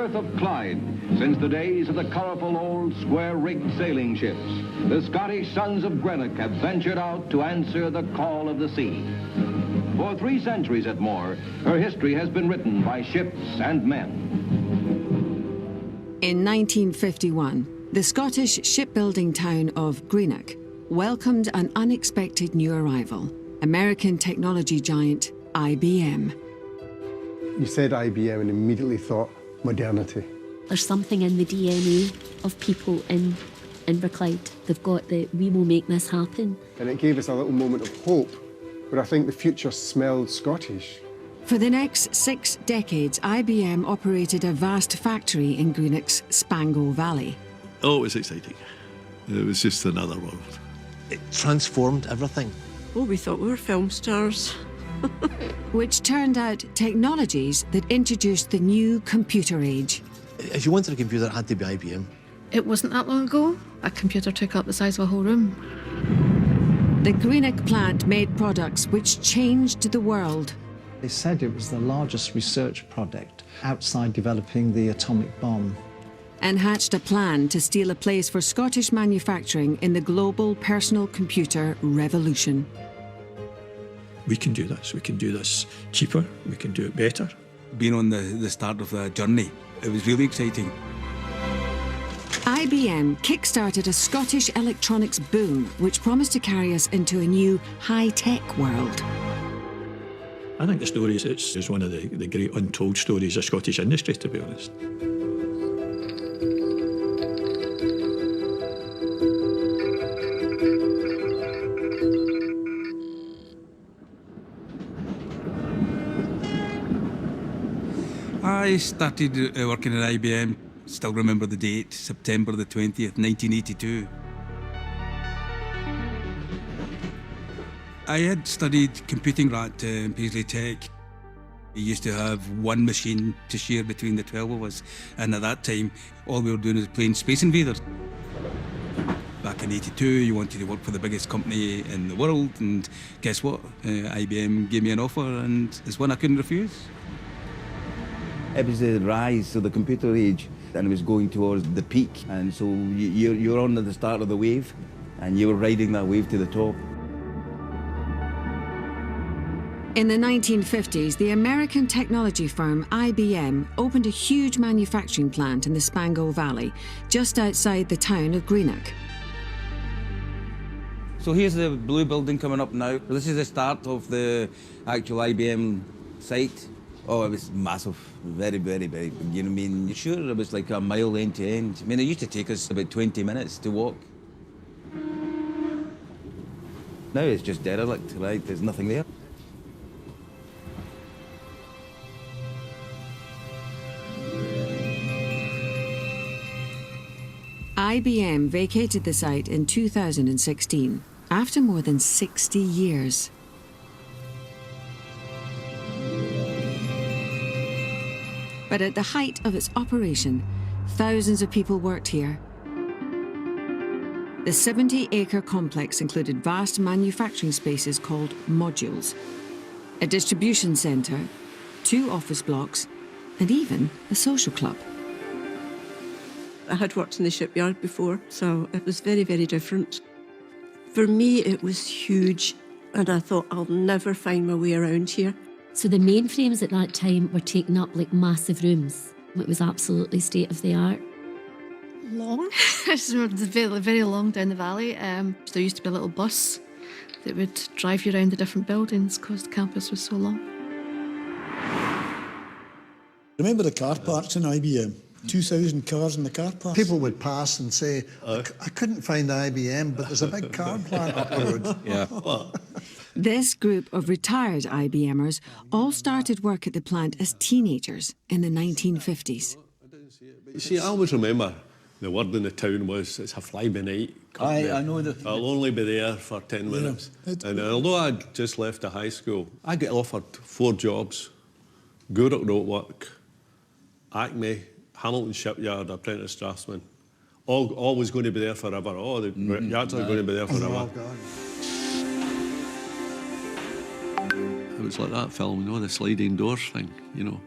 Firth of Clyde, since the days of the colourful old square-rigged sailing ships, the Scottish sons of Greenock have ventured out to answer the call of the sea. For 3 centuries and more, her history has been written by ships and men. In 1951, the Scottish shipbuilding town of Greenock welcomed an unexpected new arrival, American technology giant IBM. You said IBM and immediately thought modernity. There's something in the DNA of people in Inverclyde. They've got the, we will make this happen. And it gave us a little moment of hope, but I think the future smelled Scottish. For the next 6 decades, IBM operated a vast factory in Greenock's Spango Valley. Oh, it was exciting. It was just another world. It transformed everything. Oh, we thought we were film stars. Which turned out technologies that introduced the new computer age. If you wanted a computer, it had to be IBM. It wasn't that long ago. A computer took up the size of a whole room. The Greenock plant made products which changed the world. They said it was the largest research project outside developing the atomic bomb. And hatched a plan to steal a place for Scottish manufacturing in the global personal computer revolution. We can do this. We can do this cheaper. We can do it better. Being on the start of the journey, it was really exciting. IBM kick-started a Scottish electronics boom, which promised to carry us into a new high-tech world. I think the story is one of the great untold stories of Scottish industry, to be honest. I started working at IBM, still remember the date, September the 20th, 1982. I had studied computing at Paisley Tech. We used to have one machine to share between the 12 of us, and at that time, all we were doing was playing Space Invaders. Back in '82, you wanted to work for the biggest company in the world, and guess what? IBM gave me an offer, and it's one I couldn't refuse. It was the rise of the computer age, and it was going towards the peak, and so you're on at the start of the wave, and you were riding that wave to the top. In the 1950s, the American technology firm IBM opened a huge manufacturing plant in the Spango Valley, just outside the town of Greenock. So here's the blue building coming up now. This is the start of the actual IBM site. Oh, it was massive, very, very, very big. You know what I mean? Sure, it was like a mile end to end. I mean, it used to take us about 20 minutes to walk. Now it's just derelict, right? There's nothing there. IBM vacated the site in 2016, after more than 60 years. But at the height of its operation, thousands of people worked here. The 70-acre complex included vast manufacturing spaces called modules, a distribution centre, 2 office blocks, and even a social club. I had worked in the shipyard before, so it was very, very different. For me, it was huge, and I thought, I'll never find my way around here. So the mainframes at that time were taking up like massive rooms. It was absolutely state of the art. Long. It's very, very long down the valley. There used to be a little bus that would drive you around the different buildings because the campus was so long. Remember the car parks in IBM? 2,000 cars in the car park. People would pass and say, I couldn't find the IBM, but there's a big car plant up the road. Yeah. This group of retired IBMers all started work at the plant as teenagers in the 1950s. You see, I always remember the word in the town was, it's a fly-by-night company. I know that. I'll only be there for 10 minutes. And although I'd just left the high school, I got offered 4 jobs. Greenock Roadwork, Acme, Hamilton Shipyard, apprentice draftsman. All was going to be there forever. Oh, the yards are going to be there forever. It was like that film, you know, the sliding doors thing, you know.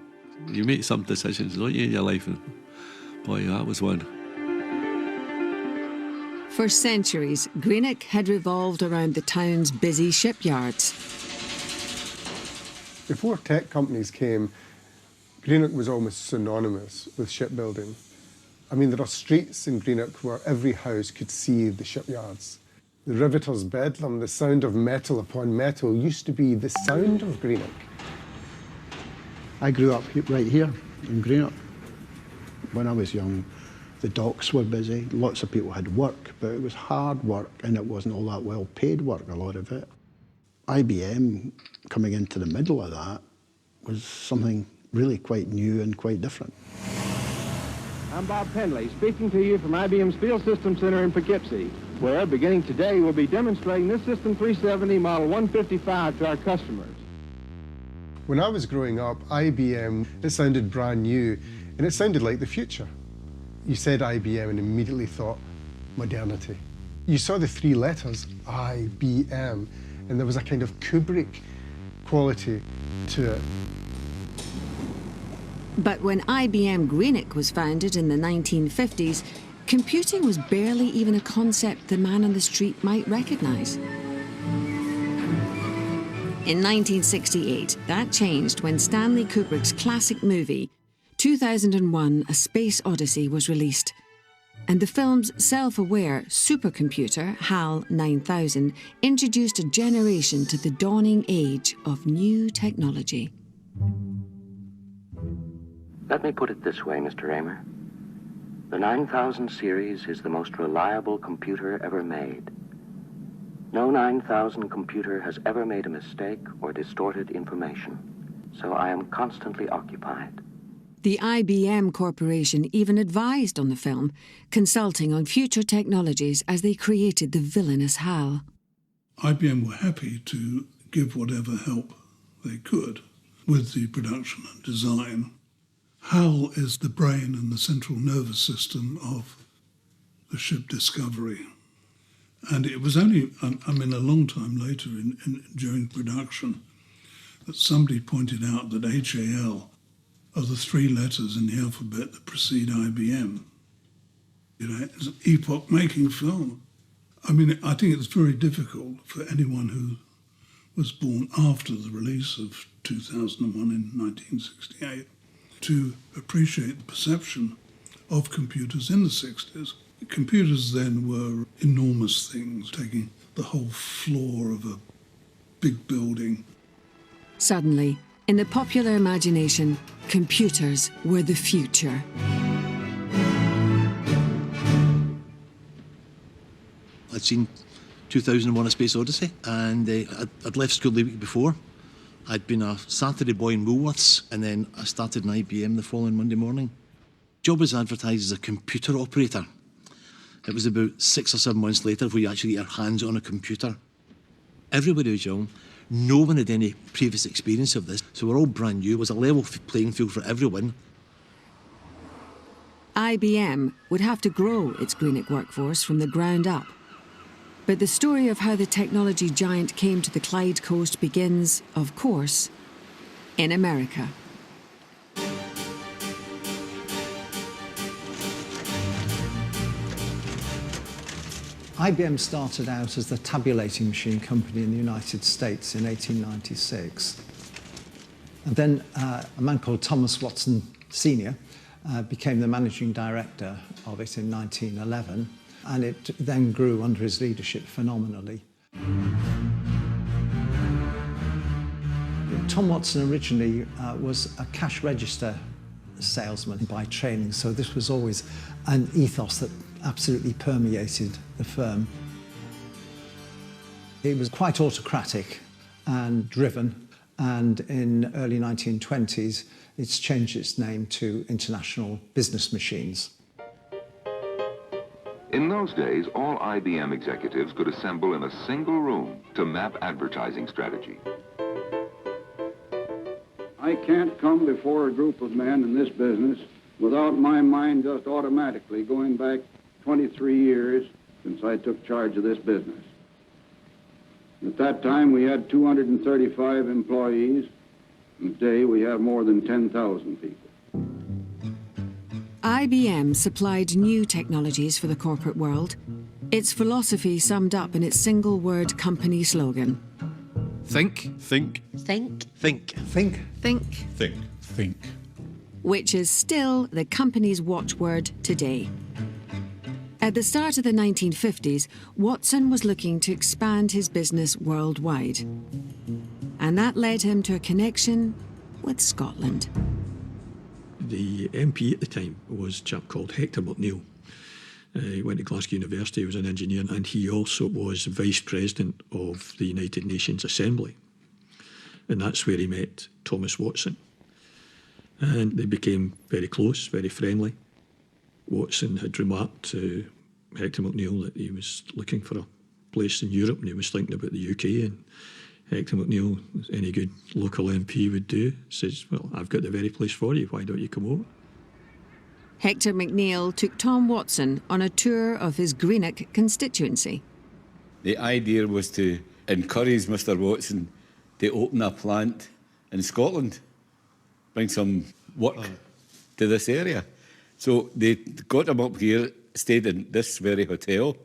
You make some decisions, don't you, in your life? And boy, that was one. For centuries, Greenock had revolved around the town's busy shipyards. Before tech companies came, Greenock was almost synonymous with shipbuilding. I mean, there are streets in Greenock where every house could see the shipyards. The riveter's bedlam, the sound of metal upon metal, used to be the sound of Greenock. I grew up right here in Greenock. When I was young, the docks were busy, lots of people had work, but it was hard work and it wasn't all that well paid work, a lot of it. IBM coming into the middle of that was something really quite new and quite different. I'm Bob Penley, speaking to you from IBM's Field Systems Center in Poughkeepsie, where, beginning today, we'll be demonstrating this System 370 Model 155 to our customers. When I was growing up, IBM, it sounded brand new, and it sounded like the future. You said IBM and immediately thought modernity. You saw the three letters, IBM, and there was a kind of Kubrick quality to it. But when IBM Greenock was founded in the 1950s, computing was barely even a concept the man on the street might recognise. In 1968, that changed when Stanley Kubrick's classic movie, 2001: A Space Odyssey, was released. And the film's self-aware supercomputer, HAL 9000, introduced a generation to the dawning age of new technology. Let me put it this way, Mr. Raymer. The 9000 series is the most reliable computer ever made. No 9000 computer has ever made a mistake or distorted information, so I am constantly occupied. The IBM Corporation even advised on the film, consulting on future technologies as they created the villainous HAL. IBM were happy to give whatever help they could with the production and design. HAL is the brain and the central nervous system of the ship Discovery. And it was only, a long time later during production that somebody pointed out that HAL are the three letters in the alphabet that precede IBM. You know, it's an epoch-making film. I think it's very difficult for anyone who was born after the release of 2001 in 1968 to appreciate the perception of computers in the 60s. Computers then were enormous things, taking the whole floor of a big building. Suddenly, in the popular imagination, computers were the future. I'd seen 2001: A Space Odyssey, and I'd left school the week before. I'd been a Saturday boy in Woolworths, and then I started in IBM the following Monday morning. Job was advertised as a computer operator. It was about 6 or 7 months later where you actually get your hands on a computer. Everybody was young. No one had any previous experience of this, so we're all brand new. It was a level playing field for everyone. IBM would have to grow its Greenock workforce from the ground up. But the story of how the technology giant came to the Clyde coast begins, of course, in America. IBM started out as the tabulating machine company in the United States in 1896. And then a man called Thomas Watson Sr. Became the managing director of it in 1911, and it then grew under his leadership phenomenally. Tom Watson originally was a cash register salesman by training, so this was always an ethos that absolutely permeated the firm. It was quite autocratic and driven, and in early 1920s, it's changed its name to International Business Machines. In those days, all IBM executives could assemble in a single room to map advertising strategy. I can't come before a group of men in this business without my mind just automatically going back 23 years since I took charge of this business. At that time, we had 235 employees, Today we have more than 10,000 people. IBM supplied new technologies for the corporate world. Its philosophy summed up in its single-word company slogan. Think. Think. Think. Think. Think. Think. Which is still the company's watchword today. At the start of the 1950s, Watson was looking to expand his business worldwide. And that led him to a connection with Scotland. The MP at the time was a chap called Hector McNeill. He went to Glasgow University, he was an engineer, and he also was Vice President of the United Nations Assembly. And that's where he met Thomas Watson. And they became very close, very friendly. Watson had remarked to Hector McNeill that he was looking for a place in Europe and he was thinking about the UK, and Hector McNeill, as any good local MP would do, says, well, I've got the very place for you, why don't you come over? Hector McNeill took Tom Watson on a tour of his Greenock constituency. The idea was to encourage Mr. Watson to open a plant in Scotland, bring some work to this area. So they got him up here, stayed in this very hotel.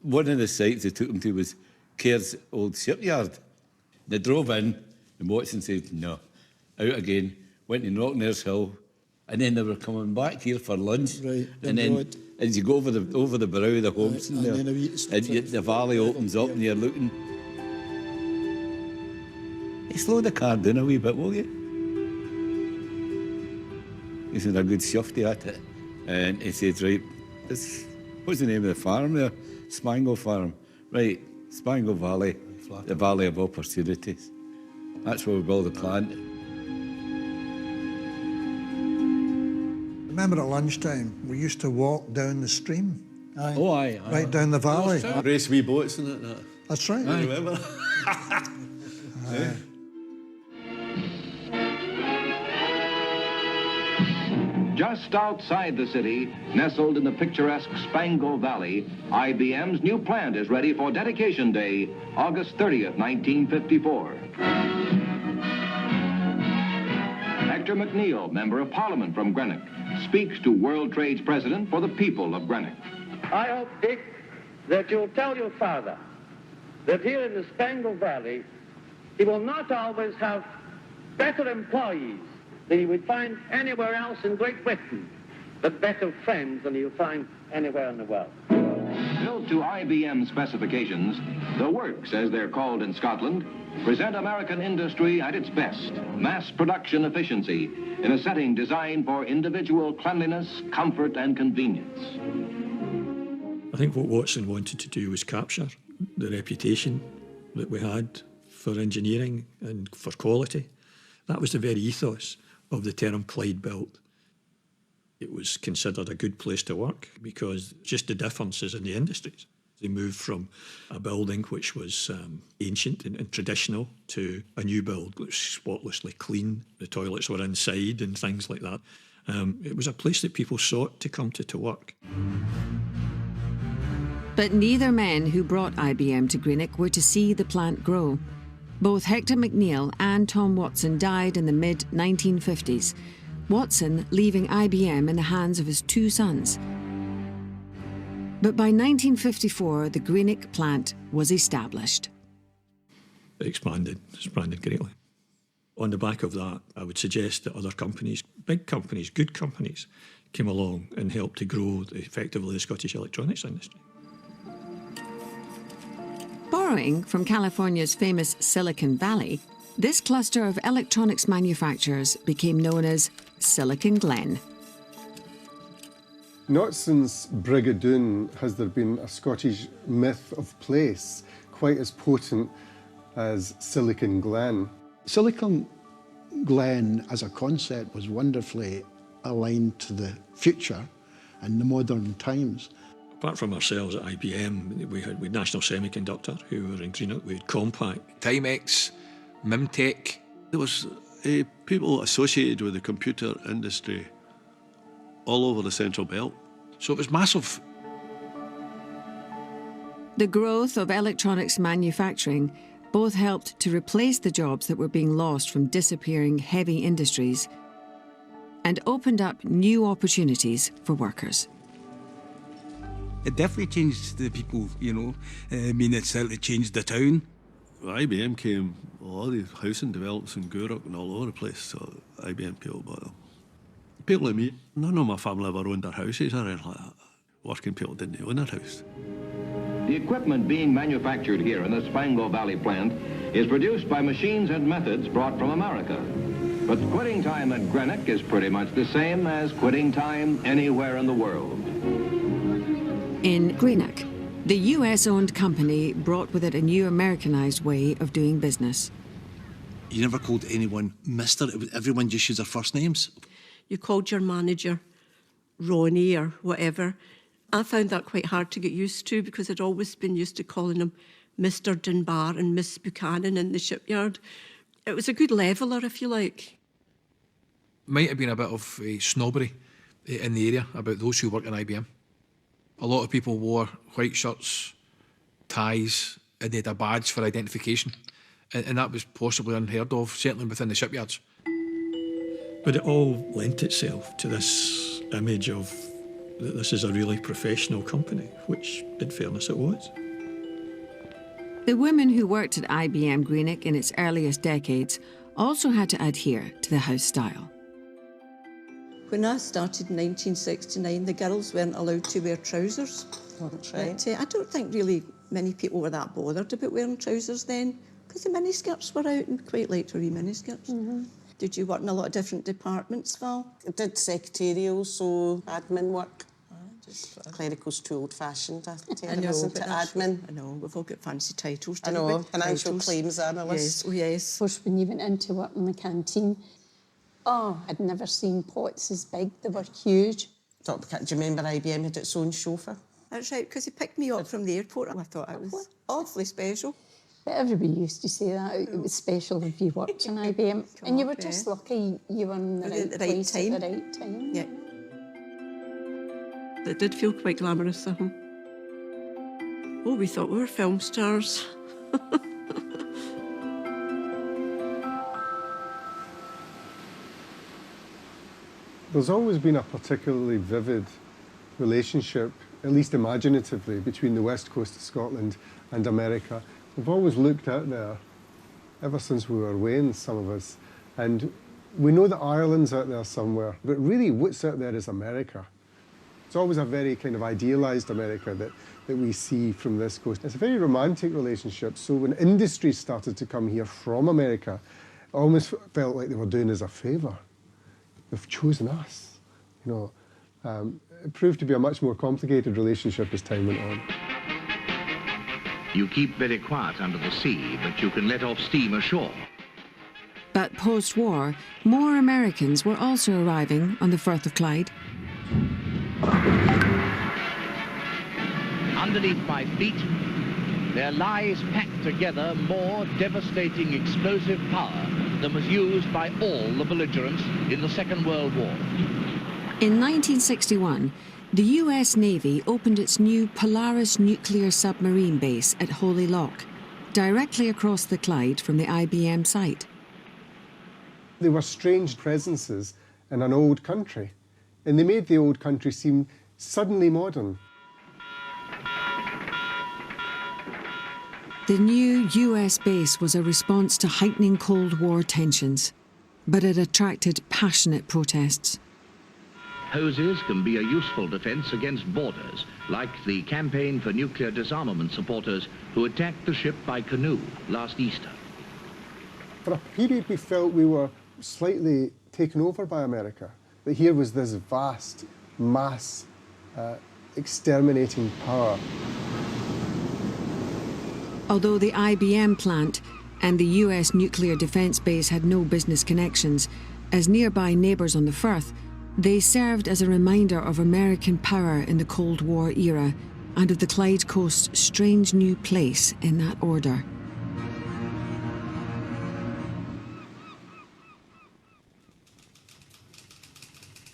One of the sites they took him to was Cairns old shipyard. They drove in, and Watson said, no, out again, went to Knocknares Hill, and then they were coming back here for lunch. Right, and then as you go over the brow of the homes, and there, then the valley opens up and you're looking. Hey, slow the car down a wee bit, will you? He said, a good shufty at it. And he said, right, what's the name of the farm there? Spango Farm. Right, Spango Valley, the Valley of Opportunities. That's where we build the plant. Remember at lunchtime, we used to walk down the stream. Aye. Aye. Right down the valley. Race wee boats in it. That's right. I remember. Aye. Just outside the city, nestled in the picturesque Spango Valley, IBM's new plant is ready for dedication day, August 30th, 1954. Hector McNeill, Member of Parliament from Greenock, speaks to World Trade's president for the people of Greenock. I hope, Dick, that you'll tell your father that here in the Spango Valley, he will not always have better employees than he would find anywhere else in Great Britain, but better friends than he'll find anywhere in the world. Built to IBM specifications, the works, as they're called in Scotland, present American industry at its best, mass production efficiency, in a setting designed for individual cleanliness, comfort, and convenience. I think what Watson wanted to do was capture the reputation that we had for engineering and for quality. That was the very ethos of the term Clyde Belt. It was considered a good place to work because just the differences in the industries. They moved from a building which was ancient and traditional to a new build which was spotlessly clean. The toilets were inside and things like that. It was a place that people sought to come to work. But neither men who brought IBM to Greenock were to see the plant grow. Both Hector McNeill and Tom Watson died in the mid-1950s, Watson leaving IBM in the hands of his two sons. But by 1954, the Greenock plant was established. It expanded greatly. On the back of that, I would suggest that other companies, big companies, good companies, came along and helped to grow effectively the Scottish electronics industry. Borrowing from California's famous Silicon Valley, this cluster of electronics manufacturers became known as Silicon Glen. Not since Brigadoon has there been a Scottish myth of place quite as potent as Silicon Glen. Silicon Glen as a concept was wonderfully aligned to the future and the modern times. Apart from ourselves at IBM, we had National Semiconductor, who were in Greenock, we had Compact. Timex, Mimtech. There was people associated with the computer industry all over the Central Belt. So it was massive. The growth of electronics manufacturing Both helped to replace the jobs that were being lost from disappearing heavy industries and opened up new opportunities for workers. It definitely changed the people, you know. I mean, it certainly changed the town. IBM came, a lot of the housing developments in Greenock and all over the place, so IBM people bought them. People like me, none of my family ever owned their houses or anything like that. Working people didn't own their house. The equipment being manufactured here in the Spango Valley plant is produced by machines and methods brought from America. But quitting time at Greenock is pretty much the same as quitting time anywhere in the world. In Greenock, the US-owned company brought with it a new Americanized way of doing business. You never called anyone Mr. Everyone just used their first names. You called your manager Ronnie or whatever. I found that quite hard to get used to because I'd always been used to calling him Mr. Dunbar and Miss Buchanan in the shipyard. It was a good leveller, if you like. Might have been a bit of snobbery in the area about those who work in IBM. A lot of people wore white shirts, ties, and they had a badge for identification. And that was possibly unheard of, certainly within the shipyards. But it all lent itself to this image of that this is a really professional company, which, in fairness, it was. The women who worked at IBM Greenock in its earliest decades also had to adhere to the house style. When I started in 1969, the girls weren't allowed to wear trousers. That's right. But, I don't think really many people were that bothered about wearing trousers then, because the miniskirts were out and quite liked to wear miniskirts. Mm-hmm. Did you work in a lot of different departments, Val? I did secretarial, so admin work. Clerical's too old-fashioned, isn't it, admin? I know, we've all got fancy titles. I know, we? financial Titles. claims analyst. Yes, oh yes. Of course, when you went into work in the canteen, I'd never seen pots as big. They were huge. Do you remember IBM had its own chauffeur? That's right, because he picked me up from the airport and I thought it was awfully special. But everybody used to say that. It was special if you worked in IBM. And you were just lucky you were in the right place at the right time. Yeah. It did feel quite glamorous, Oh, we thought we were film stars. There's always been a particularly vivid relationship, at least imaginatively, between the west coast of Scotland and America. We've always looked out there, ever since we were Waynes, some of us, and we know that Ireland's out there somewhere, but really what's out there is America. It's always a very kind of idealised America that we see from this coast. It's a very romantic relationship, so when industries started to come here from America, it almost felt like they were doing us a favour. They've chosen us. You know, it proved to be a much more complicated relationship as time went on. You keep very quiet under the sea, but you can let off steam ashore. But post-war, more Americans were also arriving on the Firth of Clyde. Underneath my feet, there lies packed together more devastating explosive power than was used by all the belligerents in the Second World War. In 1961, the US Navy opened its new Polaris nuclear submarine base at Holy Loch, directly across the Clyde from the IBM site. They were strange presences in an old country, and they made the old country seem suddenly modern. The new US base was a response to heightening Cold War tensions, but it attracted passionate protests. Hoses can be a useful defence against boarders, like the Campaign for Nuclear Disarmament supporters who attacked the ship by canoe last Easter. For a period, we felt we were slightly taken over by America, that here was this vast, mass, exterminating power. Although the IBM plant and the US nuclear defence base had no business connections, as nearby neighbours on the Firth, they served as a reminder of American power in the Cold War era and of the Clyde Coast's strange new place in that order.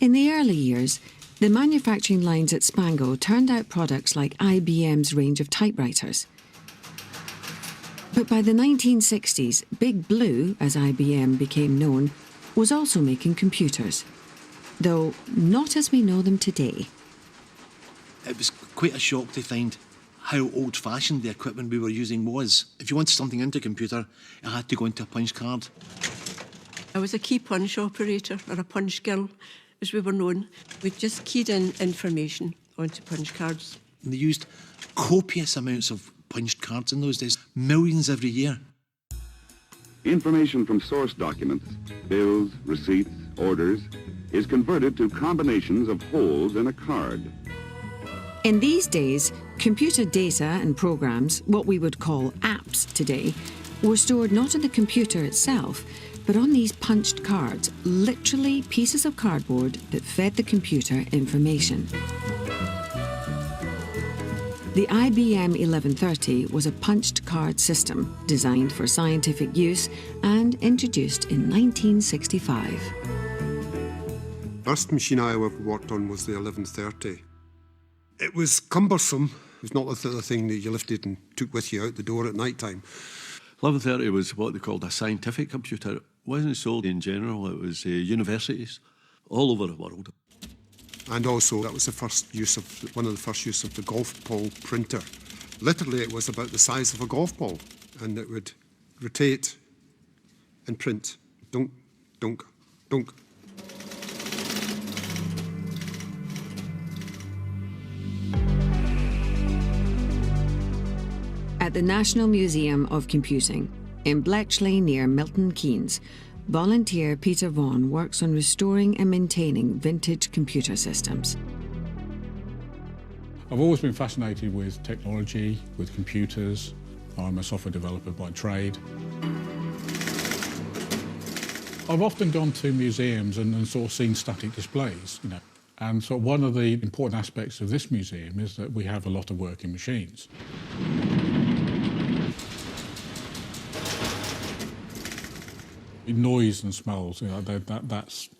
In the early years, the manufacturing lines at Spango turned out products like IBM's range of typewriters. But by the 1960s, Big Blue, as IBM became known, was also making computers, though not as we know them today. It was quite a shock to find how old-fashioned the equipment we were using was. If you wanted something into a computer, it had to go into a punch card. I was a key punch operator, or a punch girl, as we were known. We just keyed in information onto punch cards. And they used copious amounts of punched cards in those days, millions every year. Information from source documents, bills, receipts, orders, is converted to combinations of holes in a card. In these days, computer data and programs, what we would call apps today, were stored not in the computer itself, but on these punched cards, literally pieces of cardboard that fed the computer information. The IBM 1130 was a punched card system designed for scientific use and introduced in 1965. First machine I ever worked on was the 1130. It was cumbersome. It was not the sort of thing that you lifted and took with you out the door at night time. 1130 was what they called a scientific computer. It wasn't sold in general, it was universities all over the world. And also, that was the first use of, one of the first use of the golf ball printer. Literally, it was about the size of a golf ball, and it would rotate and print. Dunk, dunk, dunk. At the National Museum of Computing, in Bletchley near Milton Keynes, volunteer Peter Vaughan works on restoring and maintaining vintage computer systems. I've always been fascinated with technology, with computers. I'm a software developer by trade. I've often gone to museums and sort of seen static displays, you know. And so one of the important aspects of this museum is that we have a lot of working machines. Noise and smells, you know, that's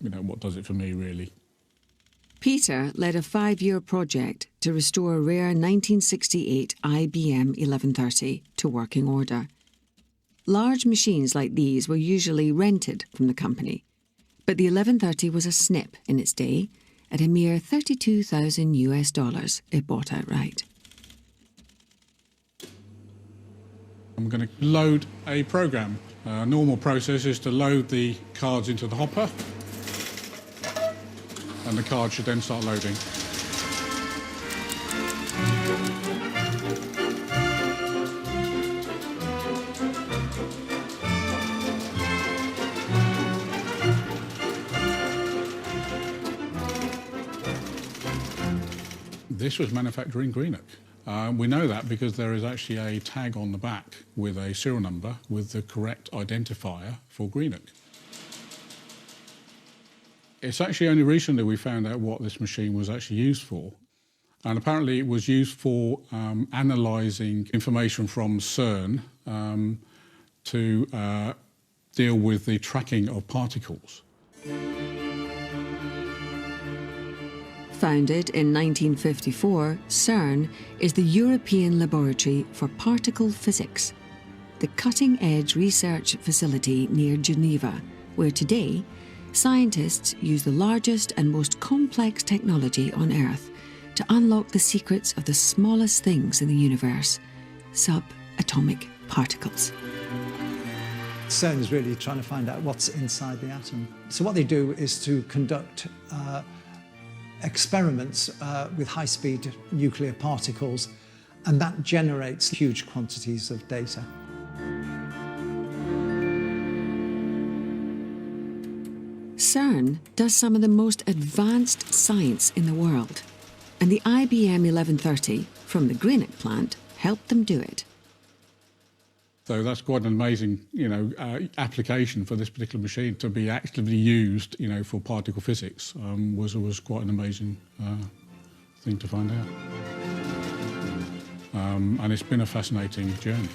what does it for me, really. Peter led a 5-year project to restore a rare 1968 IBM 1130 to working order. Large machines like these were usually rented from the company, but the 1130 was a snip in its day at a mere $32,000 US if bought outright. I'm going to load a program. Normal process is to load the cards into the hopper, and the card should then start loading. This was manufactured in Greenock. We know that because there is actually a tag on the back with a serial number with the correct identifier for Greenock. It's actually only recently we found out what this machine was actually used for. And apparently it was used for analysing information from CERN to deal with the tracking of particles. Founded in 1954, CERN is the European Laboratory for Particle Physics, the cutting-edge research facility near Geneva, where today scientists use the largest and most complex technology on Earth to unlock the secrets of the smallest things in the universe, subatomic particles. CERN is really trying to find out what's inside the atom. So what they do is to conduct experiments with high-speed nuclear particles, and that generates huge quantities of data. CERN does some of the most advanced science in the world, and the IBM 1130 from the Greenock plant helped them do it. So that's quite an amazing, application for this particular machine to be actively used, for particle physics was quite an amazing thing to find out. And it's been a fascinating journey.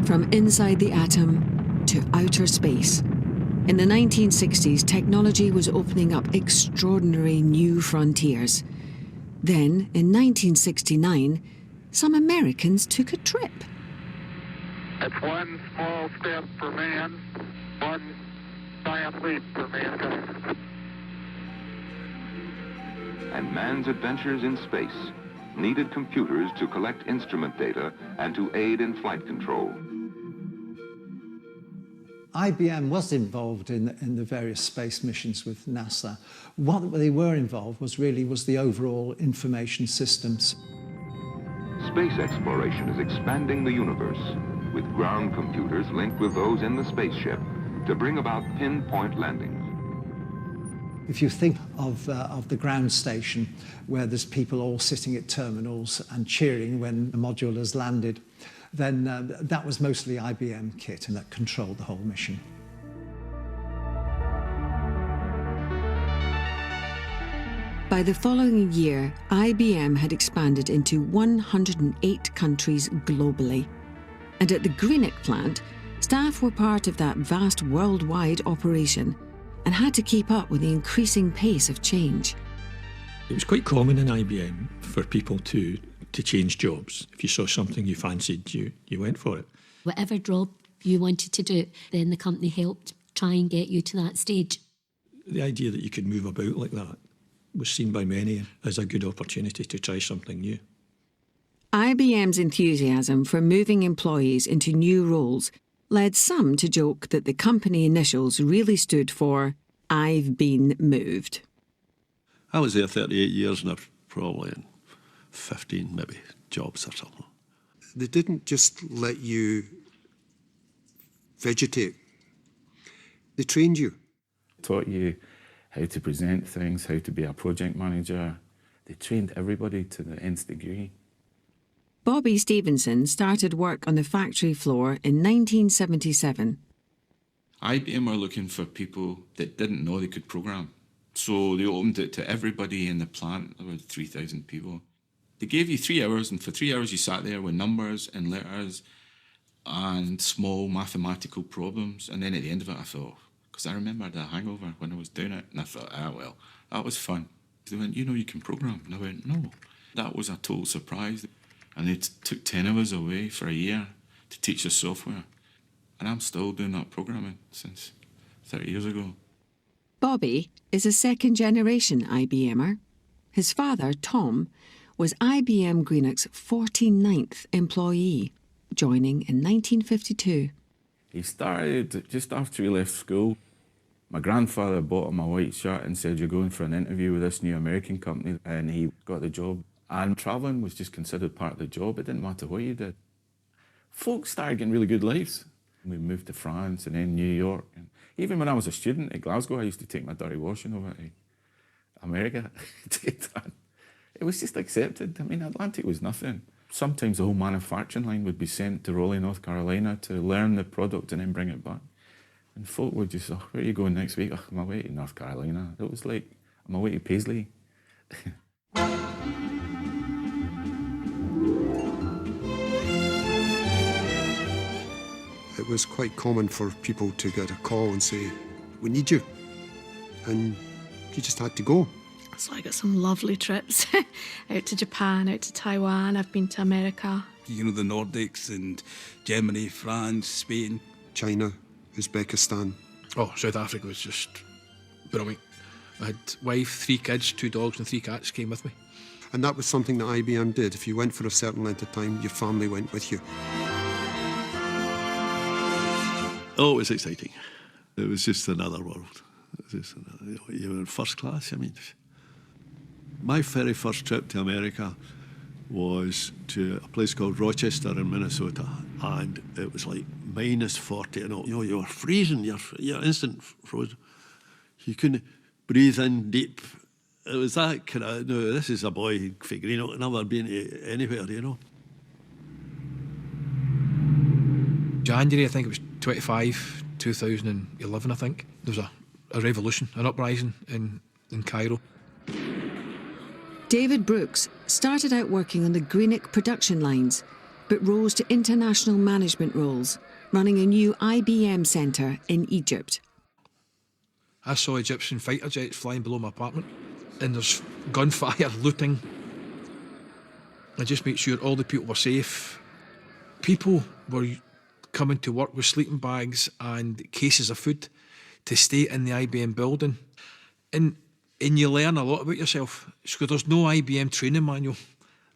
From inside the atom to outer space, In the 1960s, technology was opening up extraordinary new frontiers. Then, in 1969, some Americans took a trip. It's one small step for man, one giant leap for mankind. And man's adventures in space needed computers to collect instrument data and to aid in flight control. IBM was involved in the various space missions with NASA. What they were involved was the overall information systems. Space exploration is expanding the universe, with ground computers linked with those in the spaceship to bring about pinpoint landings. If you think of the ground station, where there's people all sitting at terminals and cheering when the module has landed, then that was mostly IBM kit, and that controlled the whole mission. By the following year, IBM had expanded into 108 countries globally. And at the Greenock plant, staff were part of that vast worldwide operation and had to keep up with the increasing pace of change. It was quite common in IBM for people to change jobs. If you saw something you fancied, you went for it. Whatever job you wanted to do, then the company helped try and get you to that stage. The idea that you could move about like that was seen by many as a good opportunity to try something new. IBM's enthusiasm for moving employees into new roles led some to joke that the company initials really stood for "I've been moved." I was there 38 years and I've probably in 15 maybe jobs or something. They didn't just let you vegetate. They trained you. Taught you how to present things, how to be a project manager. They trained everybody to the nth degree. Bobby Stevenson started work on the factory floor in 1977. IBM were looking for people that didn't know they could program. So they opened it to everybody in the plant, about 3,000 people. They gave you 3 hours, and for 3 hours you sat there with numbers and letters and small mathematical problems. And then at the end of it I thought, because I remembered the hangover when I was doing it, and I thought, well, that was fun. They went, you can program. And I went, no. That was a total surprise. And they took 10 of us away for a year to teach us software. And I'm still doing that programming since 30 years ago. Bobby is a second-generation IBMer. His father, Tom, was IBM Greenock's 49th employee, joining in 1952. He started just after we left school. My grandfather bought him a white shirt and said, "You're going for an interview with this new American company," and he got the job. And travelling was just considered part of the job. It didn't matter what you did. Folks started getting really good lives. We moved to France and then New York. And even when I was a student at Glasgow, I used to take my dirty washing over to America to get done. It was just accepted. I mean, Atlantic was nothing. Sometimes the whole manufacturing line would be sent to Raleigh, North Carolina to learn the product and then bring it back. And folk would just, where are you going next week? I'm away to North Carolina. It was like, I'm away to Paisley. It was quite common for people to get a call and say, "We need you." And you just had to go. So I got some lovely trips out to Japan, out to Taiwan. I've been to America. The Nordics and Germany, France, Spain. China, Uzbekistan. Oh, South Africa was just brilliant. I had wife, 3 kids, 2 dogs and 3 cats came with me. And that was something that IBM did. If you went for a certain length of time, your family went with you. Oh, it was exciting. It was just another world. It was just another, you were in first class. I mean, my very first trip to America was to a place called Rochester in Minnesota, and it was like -40 and all. You were freezing. You're instant frozen. You couldn't breathe in deep. It was that kind of, this is a boy from Greenock, never been anywhere, January, I think it was 25, 2011, I think. There was a revolution, an uprising in Cairo. David Brooks started out working on the Greenock production lines, but rose to international management roles, running a new IBM centre in Egypt. I saw Egyptian fighter jets flying below my apartment, and there's gunfire, looting. I just made sure all the people were safe. People were coming to work with sleeping bags and cases of food to stay in the IBM building. And you learn a lot about yourself. So there's no IBM training manual,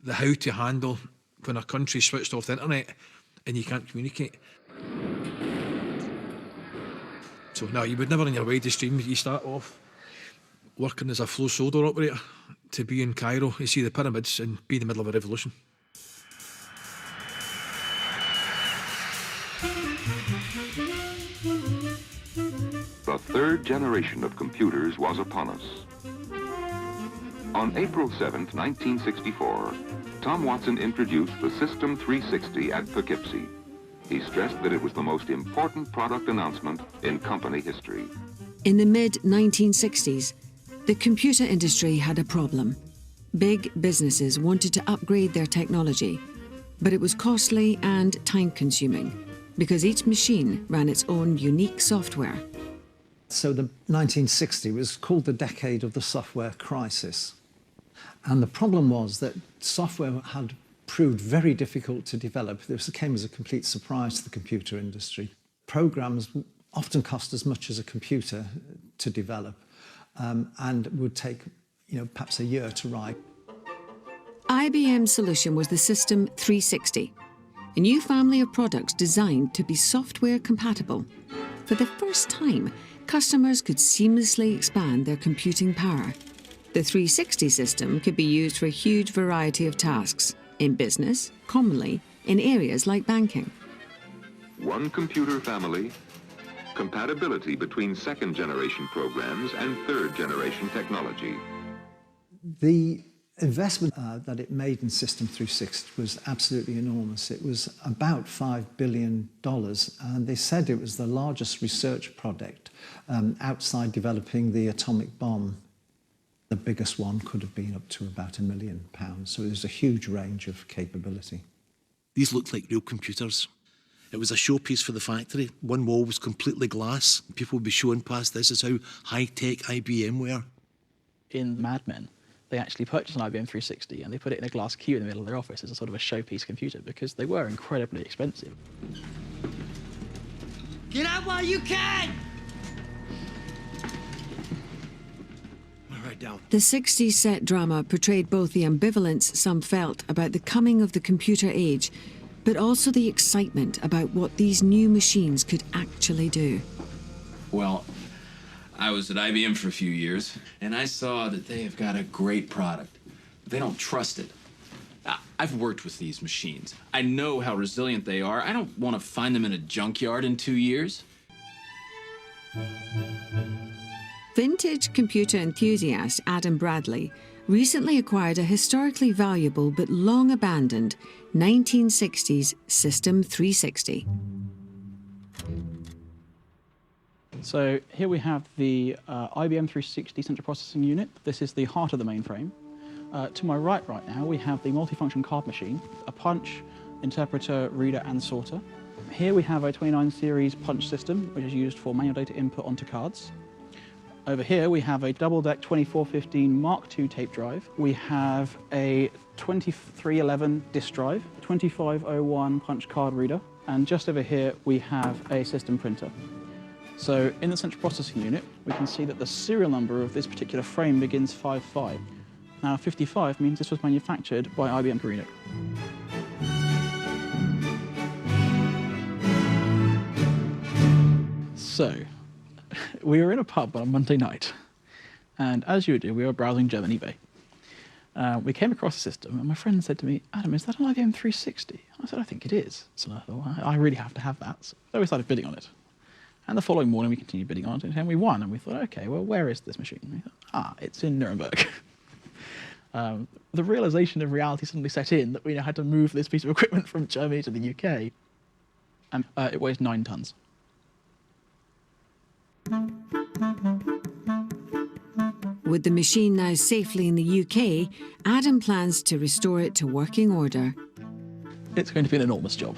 the how to handle when a country's switched off the internet and you can't communicate. So no, you would never in your wildest dreams, you start off working as a flow solder operator to be in Cairo, you see the pyramids and be in the middle of a revolution. The third generation of computers was upon us. On April 7th, 1964, Tom Watson introduced the System 360 at Poughkeepsie. He stressed that it was the most important product announcement in company history. In the mid-1960s, the computer industry had a problem. Big businesses wanted to upgrade their technology, but it was costly and time-consuming because each machine ran its own unique software. So the 1960 was called the decade of the software crisis. And the problem was that software had proved very difficult to develop. This came as a complete surprise to the computer industry. Programs often cost as much as a computer to develop and would take, perhaps a year to write. IBM's solution was the System 360, a new family of products designed to be software compatible. For the first time, customers could seamlessly expand their computing power. The 360 system could be used for a huge variety of tasks, in business, commonly in areas like banking. One computer family, compatibility between second-generation programs and third-generation technology. The investment that it made in System 360 was absolutely enormous. It was about $5 billion, and they said it was the largest research project outside developing the atomic bomb. The biggest one could have been up to about £1 million, so there's a huge range of capability. These looked like real computers. It was a showpiece for the factory. One wall was completely glass. People would be showing past this as how high-tech IBM were. In Mad Men, they actually purchased an IBM 360 and they put it in a glass cube in the middle of their office as a sort of a showpiece computer because they were incredibly expensive. Get out while you can! The 60s set drama portrayed both the ambivalence some felt about the coming of the computer age, but also the excitement about what these new machines could actually do. Well, I was at IBM for a few years, and I saw that they have got a great product. They don't trust it. I've worked with these machines. I know how resilient they are. I don't want to find them in a junkyard in 2 years. Vintage computer enthusiast Adam Bradley recently acquired a historically valuable but long abandoned 1960s System 360. So here we have the IBM 360 central processing unit. This is the heart of the mainframe. To my right now, we have the multifunction card machine, a punch, interpreter, reader, and sorter. Here we have a 29 series punch system, which is used for manual data input onto cards. Over here, we have a double-deck 2415 Mark II tape drive. We have a 2311 disk drive, 2501 punch card reader, and just over here, we have a system printer. So in the central processing unit, we can see that the serial number of this particular frame begins 55. Now, 55 means this was manufactured by IBM Greenock. So, we were in a pub on a Monday night, and as you would do, we were browsing German eBay. We came across a system, and my friend said to me, "Adam, is that an IBM 360? I said, "I think it is." So I thought, well, I really have to have that. So we started bidding on it. And the following morning, we continued bidding on it, and we won. And we thought, okay, well, where is this machine? And we thought, it's in Nuremberg. The realization of reality suddenly set in that we now had to move this piece of equipment from Germany to the UK. And it weighs 9 tons. With the machine now safely in the UK, Adam plans to restore it to working order. It's going to be an enormous job.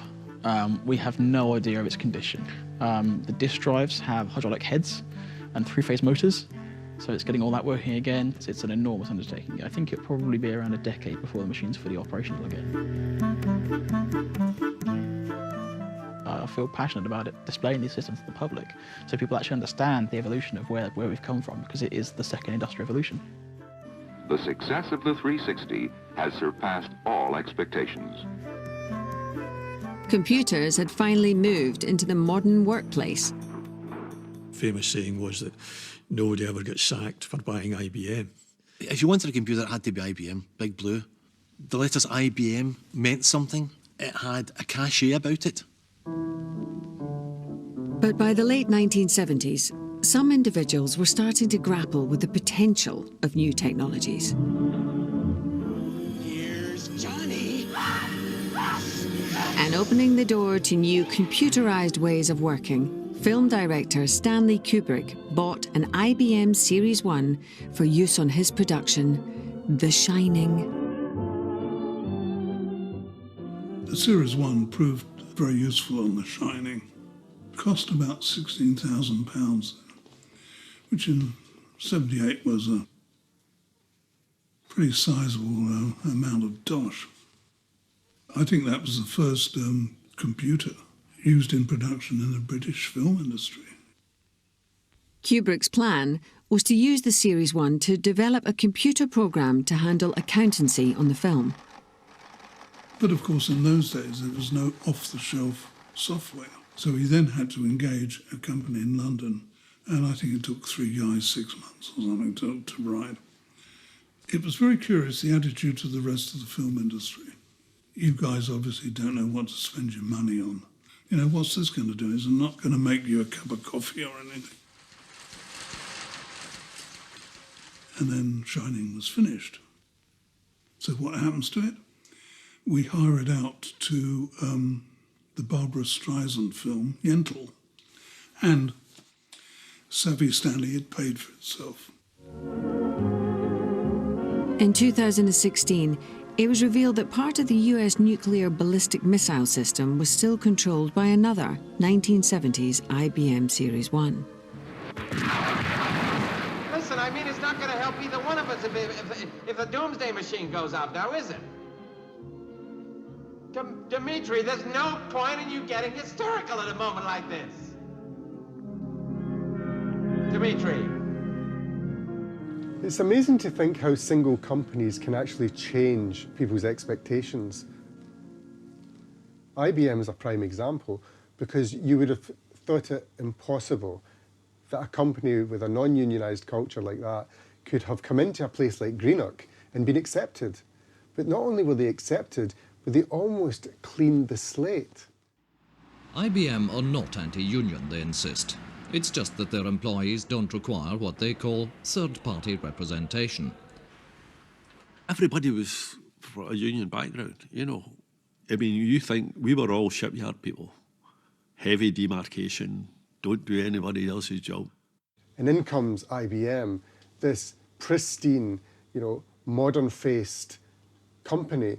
We have no idea of its condition. The disk drives have hydraulic heads, and three-phase motors. So it's getting all that working again. It's an enormous undertaking. I think it'll probably be around a decade before the machine's fully operational again. I feel passionate about it, displaying these systems to the public, so people actually understand the evolution of where we've come from, because it is the second industrial revolution. The success of the 360 has surpassed all expectations. Computers had finally moved into the modern workplace. Famous saying was that nobody ever got sacked for buying IBM. If you wanted a computer, it had to be IBM, Big Blue. The letters IBM meant something. It had a cachet about it. But by the late 1970s, some individuals were starting to grapple with the potential of new technologies. Here's Johnny. And opening the door to new computerized ways of working, film director Stanley Kubrick bought an IBM Series 1 for use on his production, The Shining. The Series 1 proved very useful on The Shining. It cost about £16,000, which in '78 was a pretty sizable amount of dosh. I think that was the first computer used in production in the British film industry. Kubrick's plan was to use the Series 1 to develop a computer program to handle accountancy on the film. But of course, in those days, there was no off-the-shelf software. So he then had to engage a company in London, and I think it took 3 guys 6 months or something to write. It was very curious, the attitude to the rest of the film industry. You guys obviously don't know what to spend your money on. You know, what's this going to do? It's not going to make you a cup of coffee or anything. And then Shining was finished. So what happens to it? We hire it out to the Barbara Streisand film, Yentl. And savvy Stanley had paid for itself. In 2016, it was revealed that part of the US nuclear ballistic missile system was still controlled by another 1970s IBM Series 1. Listen, I mean, it's not going to help either one of us if the doomsday machine goes off now, is it? Dimitri, there's no point in you getting hysterical at a moment like this. Dimitri. It's amazing to think how single companies can actually change people's expectations. IBM is a prime example, because you would have thought it impossible that a company with a non-unionized culture like that could have come into a place like Greenock and been accepted. But not only were they accepted, but they almost cleaned the slate. IBM are not anti-union, they insist. It's just that their employees don't require what they call third-party representation. Everybody was from a union background, you know. I mean, you think we were all shipyard people. Heavy demarcation, don't do anybody else's job. And in comes IBM, this pristine, you know, modern-faced company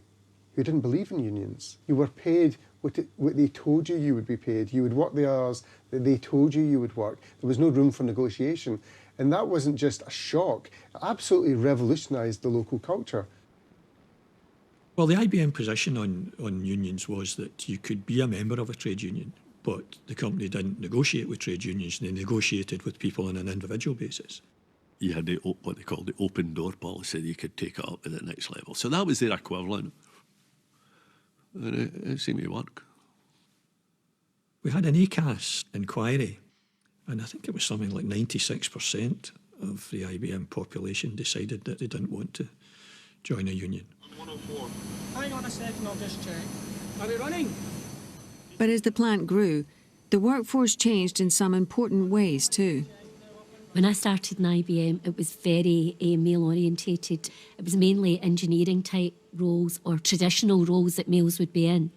who didn't believe in unions. You were paid what they told you would be paid. You would work the hours that they told you would work. There was no room for negotiation. And that wasn't just a shock. It absolutely revolutionised the local culture. Well, the IBM position on unions was that you could be a member of a trade union, but the company didn't negotiate with trade unions. They negotiated with people on an individual basis. You had what they called the open door policy. You could take it up to the next level. So that was their equivalent. And it seemed to work. We had an ACAS inquiry, and I think it was something like 96% of the IBM population decided that they didn't want to join a union. 104. Hang on a second, I'll just check. Are we running? But as the plant grew, the workforce changed in some important ways too. When I started in IBM, it was very male-orientated. It was mainly engineering-type roles or traditional roles that males would be in.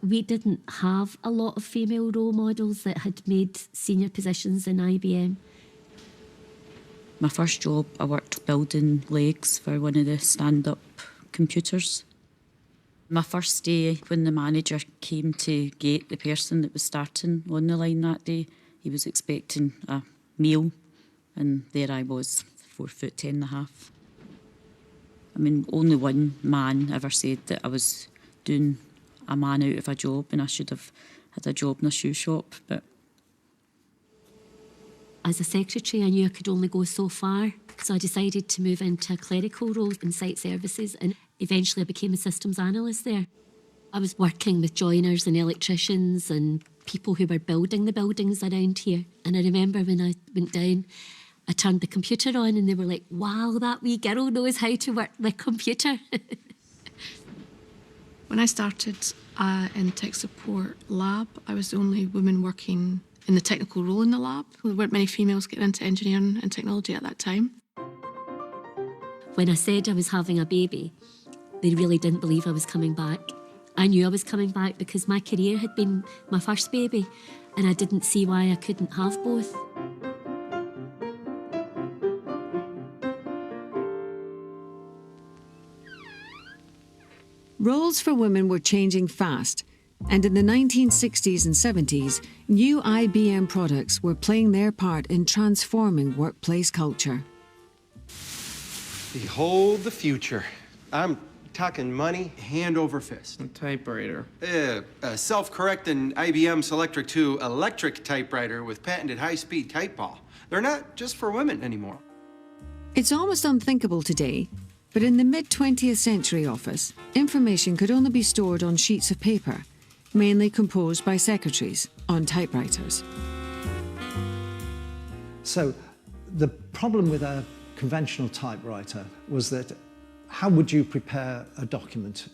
We didn't have a lot of female role models that had made senior positions in IBM. My first job, I worked building legs for one of the stand-up computers. My first day, when the manager came to gate the person that was starting on the line that day, he was expecting a male And there I was, 4'10.5". I mean, only one man ever said that I was doing a man out of a job and I should have had a job in a shoe shop, but... As a secretary, I knew I could only go so far, so I decided to move into a clerical role in site services, and eventually I became a systems analyst there. I was working with joiners and electricians and people who were building the buildings around here. And I remember when I went down, I turned the computer on and they were like, wow, that wee girl knows how to work the computer. When I started in tech support lab, I was the only woman working in the technical role in the lab. There weren't many females getting into engineering and technology at that time. When I said I was having a baby, they really didn't believe I was coming back. I knew I was coming back because my career had been my first baby, and I didn't see why I couldn't have both. Roles for women were changing fast, and in the 1960s and 70s, new IBM products were playing their part in transforming workplace culture. Behold the future. I'm talking money, hand over fist. A typewriter. A self-correcting IBM Selectric 2 electric typewriter with patented high-speed type ball. They're not just for women anymore. It's almost unthinkable today, but in the mid-20th century office, information could only be stored on sheets of paper, mainly composed by secretaries on typewriters. So the problem with a conventional typewriter was that how would you prepare a document?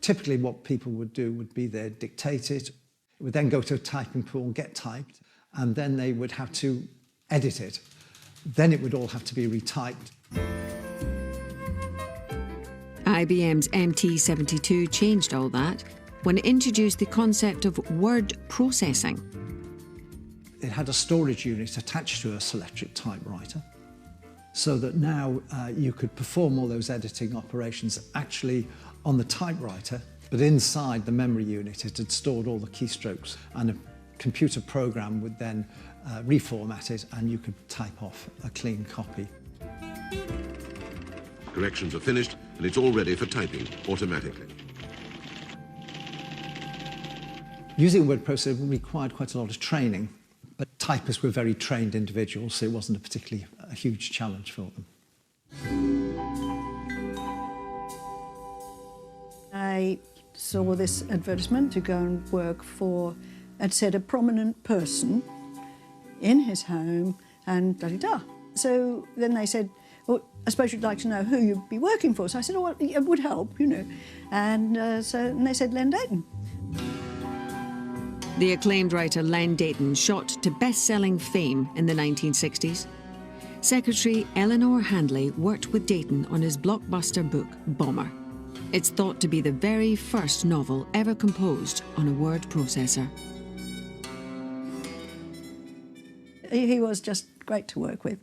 Typically what people would do would be they'd dictate it, it would then go to a typing pool, get typed, and then they would have to edit it. Then it would all have to be retyped. IBM's MT72 changed all that when it introduced the concept of word processing. It had a storage unit attached to a Selectric typewriter, so that now you could perform all those editing operations actually on the typewriter, but inside the memory unit it had stored all the keystrokes, and a computer program would then reformat it and you could type off a clean copy. Corrections are finished and it's all ready for typing automatically. Using a word processor required quite a lot of training, but typists were very trained individuals, so it wasn't a particularly huge challenge for them. I saw this advertisement to go and work for, it said, a prominent person in his home and da-da-da. So then they said, well, I suppose you'd like to know who you'd be working for. So I said, oh, well, it would help, you know. And and they said Len Dayton. The acclaimed writer Len Dayton shot to best-selling fame in the 1960s. Secretary Eleanor Handley worked with Dayton on his blockbuster book, Bomber. It's thought to be the very first novel ever composed on a word processor. He was just great to work with.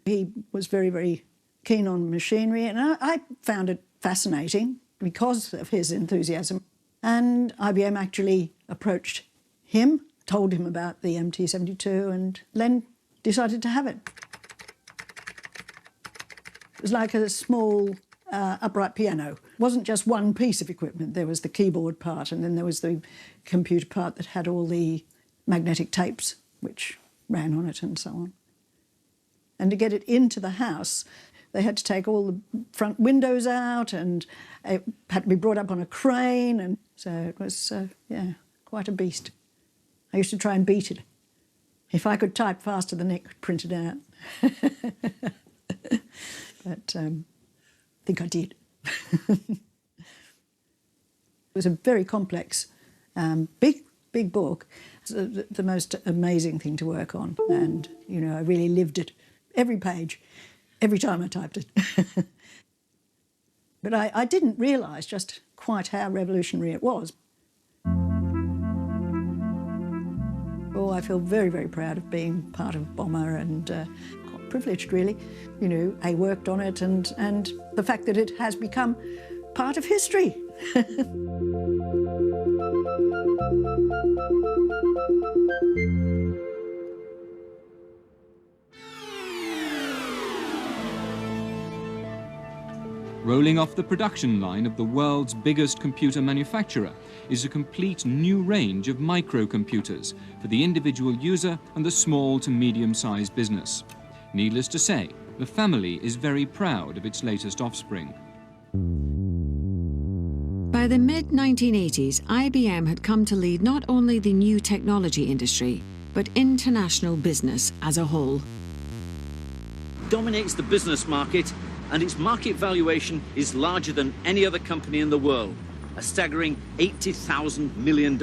He was very, very keen on machinery, and I found it fascinating because of his enthusiasm. And IBM actually approached him, told him about the MT72, and Len decided to have it. It was like a small upright piano. It wasn't just one piece of equipment. There was the keyboard part, and then there was the computer part that had all the magnetic tapes which ran on it and so on. And to get it into the house, they had to take all the front windows out, and it had to be brought up on a crane, and so it was, yeah, quite a beast. I used to try and beat it. If I could type faster than it could print it out. But I think I did. It was a very complex, big book. It's the most amazing thing to work on, and, you know, I really lived it. Every page, every time I typed it. But I didn't realise just quite how revolutionary it was. Oh, I feel very, very proud of being part of Bomber, and quite privileged, really. You know, I worked on it, and the fact that it has become part of history. Rolling off the production line of the world's biggest computer manufacturer is a complete new range of microcomputers for the individual user and the small to medium-sized business. Needless to say, the family is very proud of its latest offspring. By the mid-1980s, IBM had come to lead not only the new technology industry, but international business as a whole. Dominates the business market, and its market valuation is larger than any other company in the world, a staggering $80,000 million.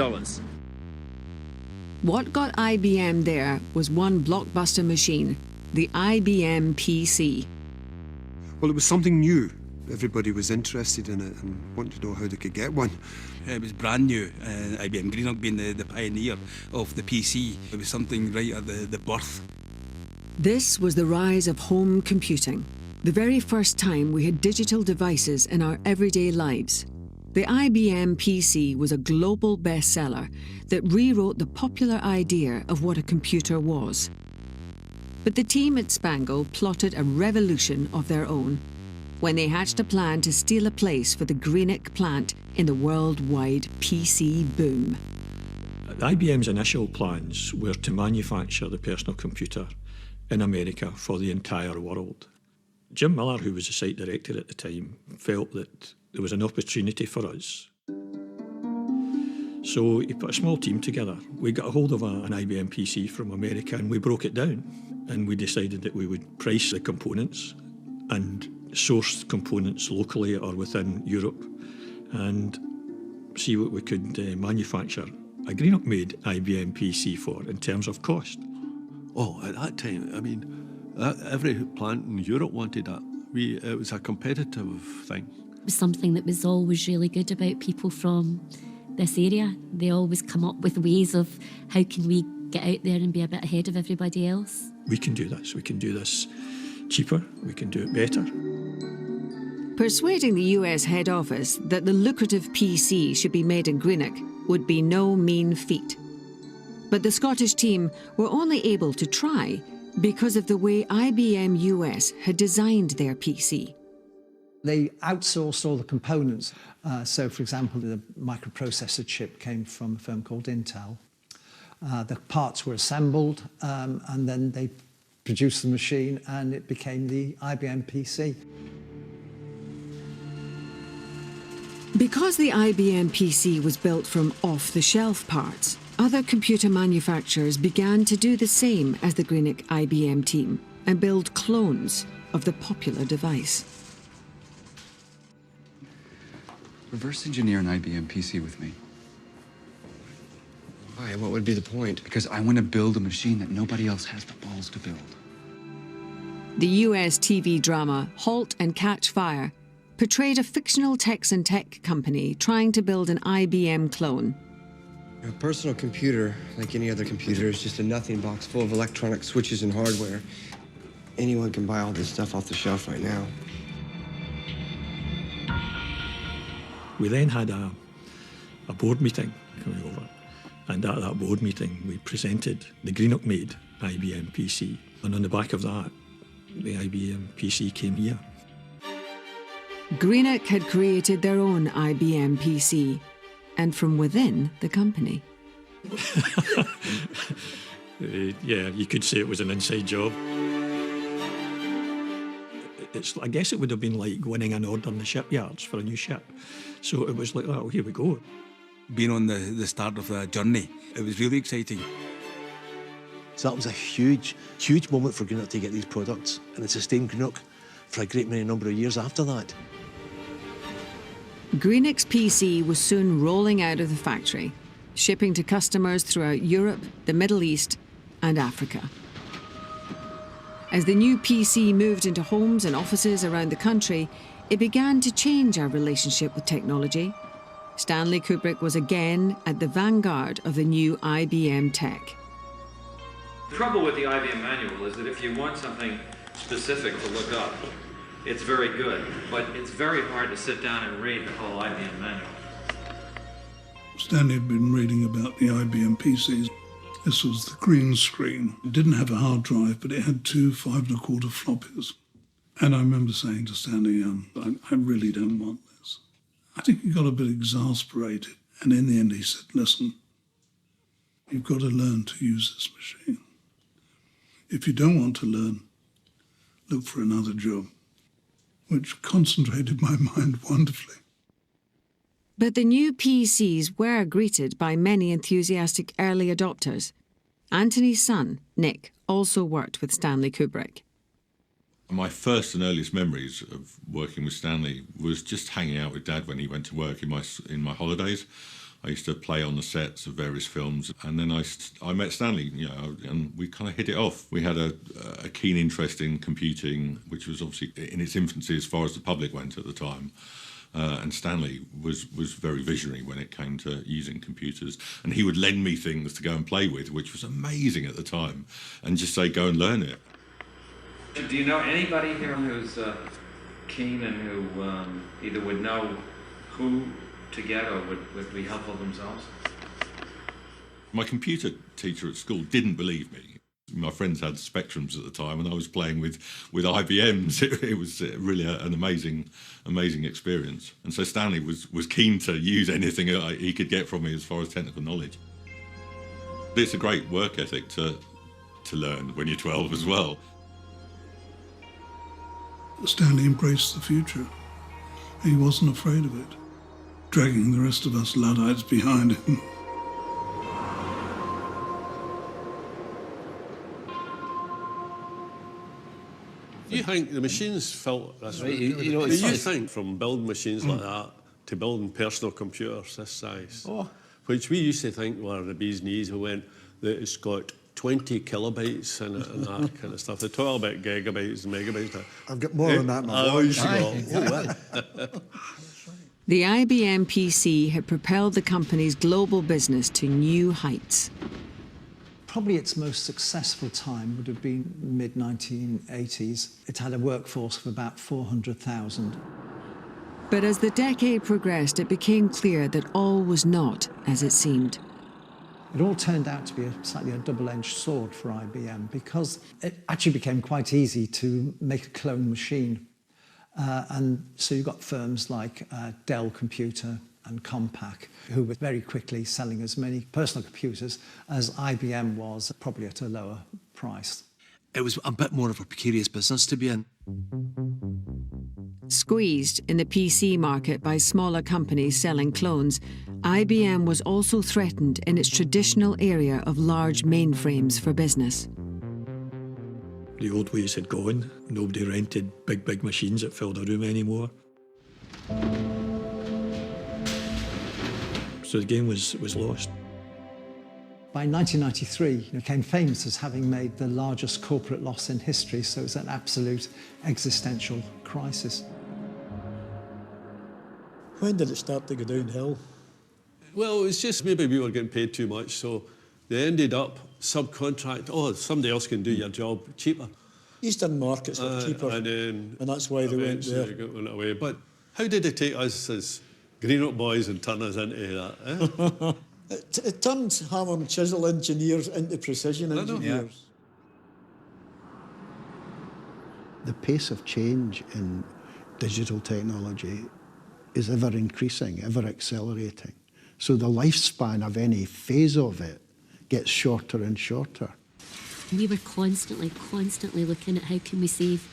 What got IBM there was one blockbuster machine, the IBM PC. Well, it was something new. Everybody was interested in it and wanted to know how they could get one. It was brand new, IBM Greenock being the pioneer of the PC. It was something right at the birth. This was the rise of home computing, the very first time we had digital devices in our everyday lives. The IBM PC was a global bestseller that rewrote the popular idea of what a computer was. But the team at Spango plotted a revolution of their own when they hatched a plan to steal a place for the Greenock plant in the worldwide PC boom. IBM's initial plans were to manufacture the personal computer in America for the entire world. Jim Miller, who was the site director at the time, felt that there was an opportunity for us. So he put a small team together. We got a hold of an IBM PC from America and we broke it down. And we decided that we would price the components and source components locally or within Europe and see what we could manufacture a Greenock-made IBM PC for in terms of cost. Oh, at that time, I mean, every plant in Europe wanted that. It was a competitive thing. It was something that was always really good about people from this area. They always come up with ways of how can we get out there and be a bit ahead of everybody else. We can do this cheaper, we can do it better. Persuading the US head office that the lucrative PC should be made in Greenock would be no mean feat. But the Scottish team were only able to try because of the way IBM US had designed their PC. They outsourced all the components. So, for example, the microprocessor chip came from a firm called Intel. The parts were assembled, and then they produced the machine, and it became the IBM PC. Because the IBM PC was built from off-the-shelf parts, other computer manufacturers began to do the same as the Greenock IBM team and build clones of the popular device. Reverse engineer an IBM PC with me. Why? What would be the point? Because I want to build a machine that nobody else has the balls to build. The US TV drama Halt and Catch Fire portrayed a fictional Texan tech company trying to build an IBM clone. A personal computer, like any other computer, is just a nothing box full of electronic switches and hardware. Anyone can buy all this stuff off the shelf right now. We then had a board meeting coming over, and at that board meeting we presented the Greenock-made IBM PC, and on the back of that, the IBM PC came here. Greenock had created their own IBM PC, and from within the company. Yeah, you could say it was an inside job. I guess it would have been like winning an order in the shipyards for a new ship. So it was like, oh, here we go. Being on the start of the journey, it was really exciting. So that was a huge, huge moment for Greenock to get these products, and it sustained Greenock for a great many number of years after that. Greenock's PC was soon rolling out of the factory, shipping to customers throughout Europe, the Middle East, and Africa. As the new PC moved into homes and offices around the country, it began to change our relationship with technology. Stanley Kubrick was again at the vanguard of the new IBM tech. The trouble with the IBM manual is that if you want something specific to look up, it's very good, but it's very hard to sit down and read the whole IBM manual. Stanley had been reading about the IBM PCs. This was the green screen. It didn't have a hard drive, but it had two 5 1/4 floppies. And I remember saying to Stanley, I really don't want this. I think he got a bit exasperated. And in the end, he said, listen, you've got to learn to use this machine. If you don't want to learn, look for another job, which concentrated my mind wonderfully. But the new PCs were greeted by many enthusiastic early adopters. Anthony's son, Nick, also worked with Stanley Kubrick. My first and earliest memories of working with Stanley was just hanging out with Dad when he went to work in my holidays. I used to play on the sets of various films, and then I met Stanley, and we kind of hit it off. We had a keen interest in computing, which was obviously in its infancy as far as the public went at the time. And Stanley was very visionary when it came to using computers, and he would lend me things to go and play with, which was amazing at the time, and just say, go and learn it. Do you know anybody here who's keen and who either would know who to get or would be helpful themselves? My computer teacher at school didn't believe me. My friends had Spectrums at the time, and I was playing with IBMs. It was really an amazing experience. And so Stanley was keen to use anything he could get from me as far as technical knowledge. It's a great work ethic to learn when you're 12 as well. Stanley embraced the future. He wasn't afraid of it, dragging the rest of us Luddites behind him. You think the machines felt this way? You think from building machines like that to building personal computers this size, which we used to think were the bee's knees. We went that it's got 20 kilobytes in it and that kind of stuff. They talk about gigabytes and megabytes. I've got more than that in my voice. The IBM PC had propelled the company's global business to new heights. Probably its most successful time would have been mid-1980s. It had a workforce of about 400,000. But as the decade progressed, it became clear that all was not as it seemed. It all turned out to be slightly a double-edged sword for IBM because it actually became quite easy to make a clone machine. And so you got firms like Dell Computer and Compaq, who were very quickly selling as many personal computers as IBM was, probably at a lower price. It was a bit more of a precarious business to be in. Squeezed in the PC market by smaller companies selling clones, IBM was also threatened in its traditional area of large mainframes for business. The old ways had gone. Nobody rented big machines that filled a room anymore. So the game was lost. By 1993, it became famous as having made the largest corporate loss in history, so it was an absolute existential crisis. When did it start to go downhill? Well, it's just maybe we were getting paid too much, so they ended up subcontract. Somebody else can do your job cheaper. Eastern markets were cheaper, and that's why they went there. Went away. But how did they take us as Greenock boys and turn us into that? It turned hammer and chisel engineers into precision engineers. The pace of change in digital technology is ever increasing, ever accelerating. So the lifespan of any phase of it gets shorter and shorter. We were constantly looking at how can we save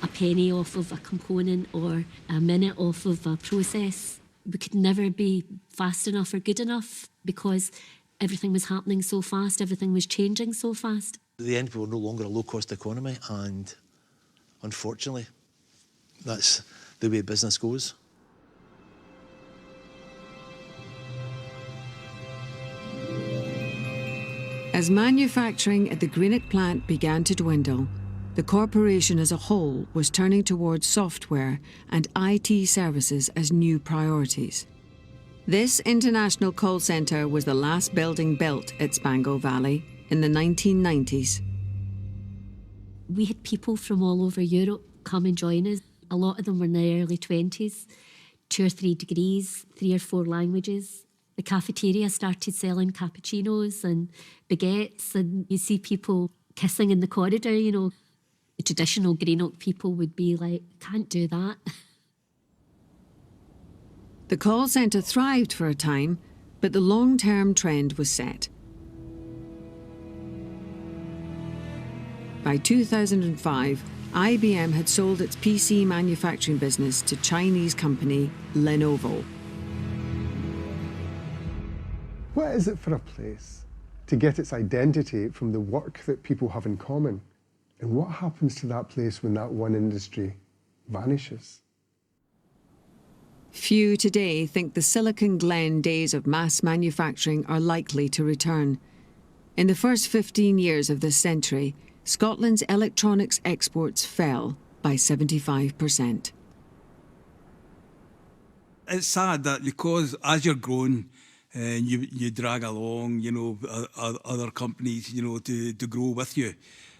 a penny off of a component or a minute off of a process. We could never be fast enough or good enough because everything was happening so fast, everything was changing so fast. At the end, we were no longer a low-cost economy, and unfortunately, that's the way business goes. As manufacturing at the Greenock plant began to dwindle, the corporation as a whole was turning towards software and IT services as new priorities. This international call centre was the last building built at Spango Valley in the 1990s. We had people from all over Europe come and join us. A lot of them were in their early 20s, 2 or 3 degrees, 3 or 4 languages. The cafeteria started selling cappuccinos and baguettes, and you see people kissing in the corridor, The traditional Greenock people would be like, can't do that. The call centre thrived for a time, but the long-term trend was set. By 2005, IBM had sold its PC manufacturing business to Chinese company Lenovo. What is it for a place to get its identity from the work that people have in common? And what happens to that place when that one industry vanishes? Few today think the Silicon Glen days of mass manufacturing are likely to return. In the first 15 years of this century, Scotland's electronics exports fell by 75%. It's sad that because as you're growing, you drag along, you know, other companies, you know, to grow with you.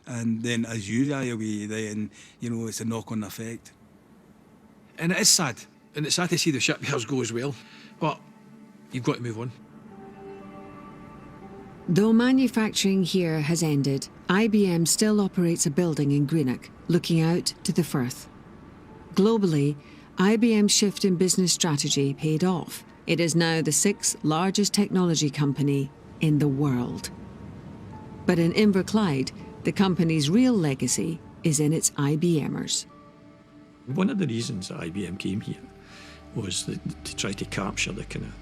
And then as you die away, then, you know, it's a knock-on effect. And it is sad. And it's sad to see the shipyards go as well. But you've got to move on. Though manufacturing here has ended, IBM still operates a building in Greenock, looking out to the Firth. Globally, IBM's shift in business strategy paid off. It is now the 6th largest technology company in the world. But in Inverclyde, the company's real legacy is in its IBMers. One of the reasons that IBM came here was to try to capture the kind of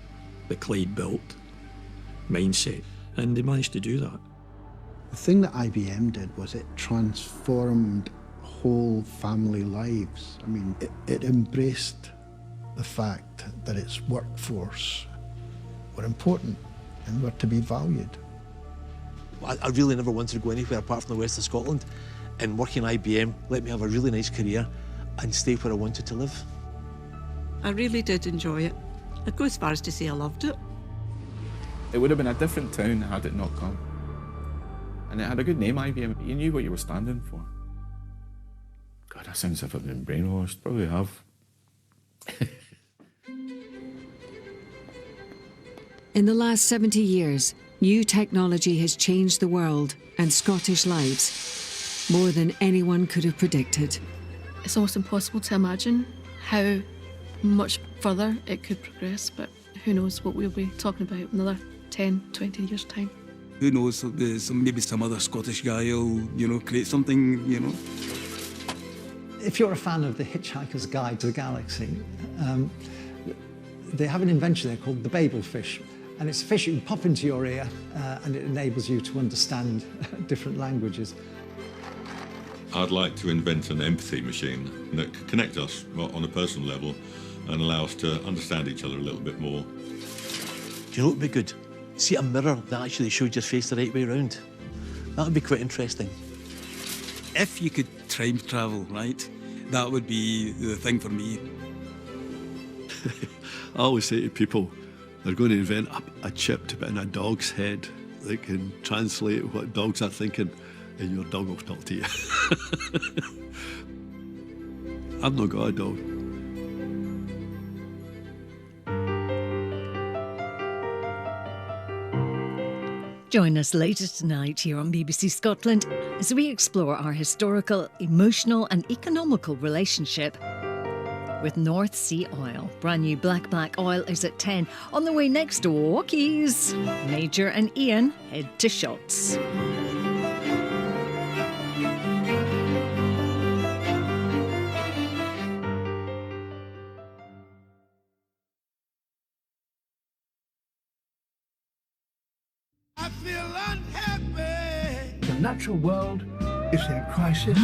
the Clyde built mindset, and they managed to do that. The thing that IBM did was it transformed whole family lives. I mean, it embraced the fact that its workforce were important and were to be valued. I really never wanted to go anywhere apart from the west of Scotland, and working at IBM let me have a really nice career and stay where I wanted to live. I really did enjoy it. I'd go as far as to say I loved it. It would have been a different town had it not come. And it had a good name, IBM. You knew what you were standing for. God, that sounds as if I've been brainwashed. Probably have. In the last 70 years, new technology has changed the world and Scottish lives more than anyone could have predicted. It's almost impossible to imagine how much further it could progress, but who knows what we'll be talking about in another 10, 20 years' time. Who knows, maybe some other Scottish guy will, you know, create something, you know. If you're a fan of The Hitchhiker's Guide to the Galaxy, they have an invention there called the Babel fish. And it's a fish you can pop into your ear and it enables you to understand different languages. I'd like to invent an empathy machine that could connect us on a personal level and allow us to understand each other a little bit more. Do you know what would be good? See a mirror that actually showed your face the right way around. That would be quite interesting. If you could time travel, right, that would be the thing for me. I always say to people, they're going to invent a chip to put in a dog's head that can translate what dogs are thinking, and your dog will talk to you. I've not got a dog. Join us later tonight here on BBC Scotland as we explore our historical, emotional and economical relationship with North Sea Oil. Brand new black oil is at 10. On the way next to Walkies, Major and Ian head to Shots. The natural world is in crisis.